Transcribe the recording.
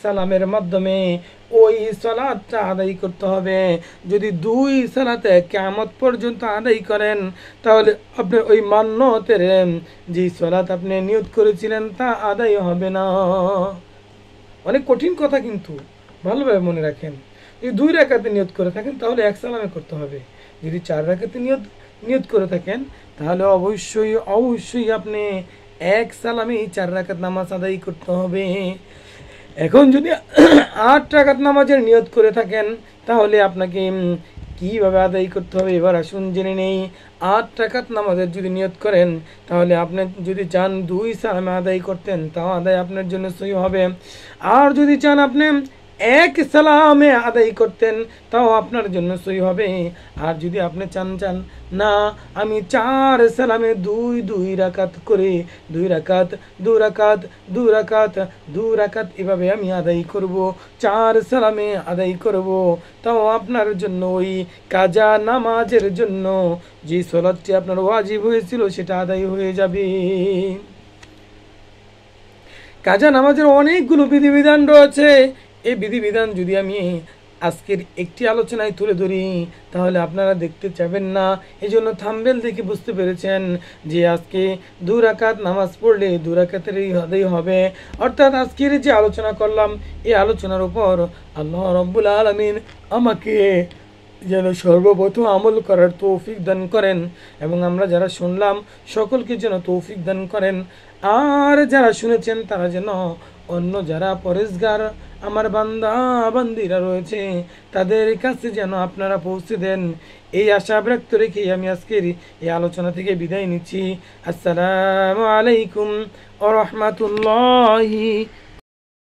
সালামের মাধ্যমে ওই সালাতটা আদায় করতে হবে। যদি দুই সালাতে কিয়ামত পর্যন্ত আদায় করেন তাহলে আপনার ওই মান্নতের যে সালাত আপনি নিয়ত করেছিলেন তা আদায় হবে না। অনেক কঠিন কথা, কিন্তু ভালোভাবে মনে রাখেন। যদি দুই রাকাতে নিয়ত করে থাকেন তাহলে এক সালামে করতে হবে। যদি চার রাকাতে নিয়ত করে থাকেন তাহলে অবশ্যই অবশ্যই আপনি এক সালামে চার রাকাত নামাজ আদায় করতে হবে। এখন যদি ৮ রাকাত নামাজের নিয়ত করে থাকেন তাহলে আপনাকে কিভাবে আদায় করতে হবে এবার আসুন জেনে নেই। ৮ রাকাত নামাজের যদি নিয়ত করেন তাহলে আপনি যদি চান ২ সালামে আদায় করতেন তাও আদায় আপনার জন্য সহি হবে। আর যদি চান আপনি এক সালামে আদায় করতেন তাও আপনার জন্য সহি হবে। আর যদি আপনি চান না আমি ৪ সালামে দুই রাকাত করে ২ রাকাত ২ রাকাত ২ রাকাত ২ রাকাত এভাবে আমি আদায় করব, ৪ সালামে আদায় করব, তাও আপনার জন্য ওই কাজা নামাজের জন্য যে সালাতটি আপনার ওয়াজিব হয়েছিল সেটা আদায় হয়ে যাবে। কাজা নামাজের অনেকগুলো বিধিবিধান রয়েছে। এই বিধিবিধান যদি আমি আজকের একটি আলোচনায় তুলে ধরি তাহলে আপনারা দেখতে চাবেন না। এই জন্য থাম্বনেল দেখে বুঝতে পেরেছেন যে আজকে ২ রাকাত নামাজ পড়লে ২ রাকাতেরই আদায় হবে। অর্থাৎ আজকের যে আলোচনা করলাম এই আলোচনার উপর আল্লাহ রাব্বুল আলামিন আমাকে যেন সর্বপ্রথম আমল করার তৌফিক দান করেন এবং আমরা যারা শুনলাম সকলকে যেন তৌফিক দান করেন। আর যারা শুনেছেন তারা যেন অন্য যারা পরেশগার আমার বান্দা বান্দিরা রয়েছে তাদের কাছে যেন আপনারা পৌঁছে দেন, এই আশা ব্যক্ত রেখে আমি আজকের এই আলোচনা থেকে বিদায় নিচ্ছি। আসসালামু আলাইকুম ওয়া রাহমাতুল্লাহি